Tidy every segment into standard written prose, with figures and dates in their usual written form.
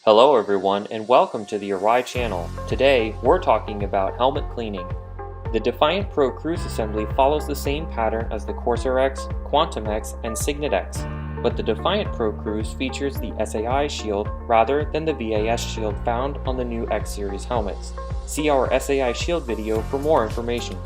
Hello everyone and welcome to the Arai channel. Today we're talking about helmet cleaning. The Defiant Pro Cruise Assembly follows the same pattern as the Corsair X, Quantum X, and Signet X, but the Defiant Pro Cruise features the SAI shield rather than the VAS shield found on the new X Series helmets. See our SAI shield video for more information.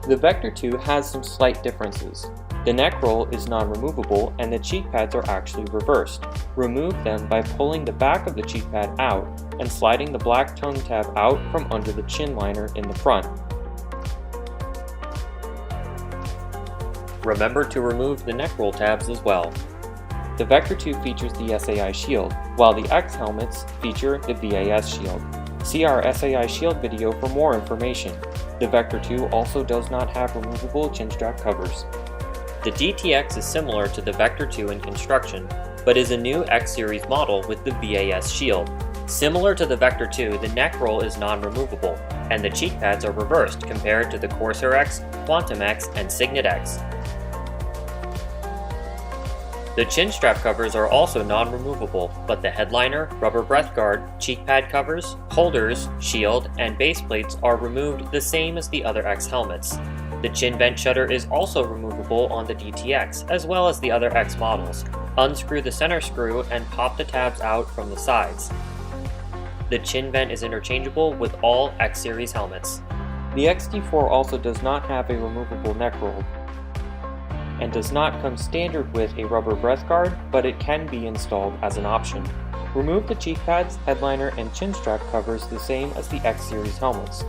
The Vector 2 has some slight differences. The neck roll is non-removable and the cheek pads are actually reversed. Remove them by pulling the back of the cheek pad out and sliding the black tongue tab out from under the chin liner in the front. Remember to remove the neck roll tabs as well. The Vector 2 features the SAI shield, while the X helmets feature the VAS shield. See our SAI shield video for more information. The Vector 2 also does not have removable chin strap covers. The DTX is similar to the Vector 2 in construction, but is a new X Series model with the VAS shield. Similar to the Vector 2, the neck roll is non-removable, and the cheek pads are reversed compared to the Corsair X, Quantum X, and Signet X. The chin strap covers are also non-removable, but the headliner, rubber breath guard, cheek pad covers, holders, shield, and base plates are removed the same as the other X helmets. The chin vent shutter is also removable on the DTX, as well as the other X models. Unscrew the center screw and pop the tabs out from the sides. The chin vent is interchangeable with all X Series helmets. The XT4 also does not have a removable neck roll, and does not come standard with a rubber breath guard, but it can be installed as an option. Remove the cheek pads, headliner, and chin strap covers the same as the X Series helmets.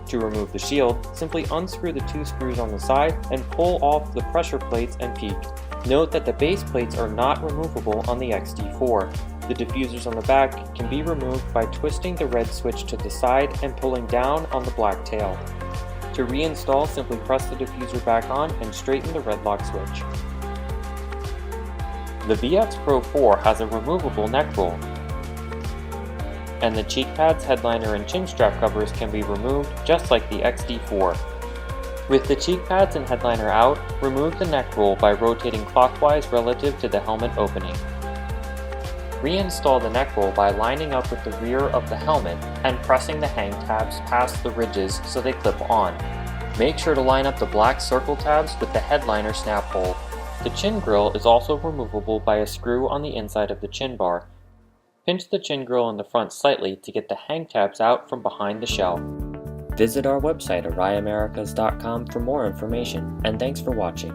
To remove the shield, simply unscrew the two screws on the side and pull off the pressure plates and peak. Note that the base plates are not removable on the XT4. The diffusers on the back can be removed by twisting the red switch to the side and pulling down on the black tail. To reinstall, simply press the diffuser back on and straighten the red lock switch. The VX Pro 4 has a removable neck roll, and the cheek pads, headliner, and chin strap covers can be removed just like the XT4. With the cheek pads and headliner out, remove the neck roll by rotating clockwise relative to the helmet opening. Reinstall the neck roll by lining up with the rear of the helmet and pressing the hang tabs past the ridges so they clip on. Make sure to line up the black circle tabs with the headliner snap hole. The chin grille is also removable by a screw on the inside of the chin bar. Pinch the chin grille in the front slightly to get the hang tabs out from behind the shell. Visit our website araiamericas.com for more information, and thanks for watching.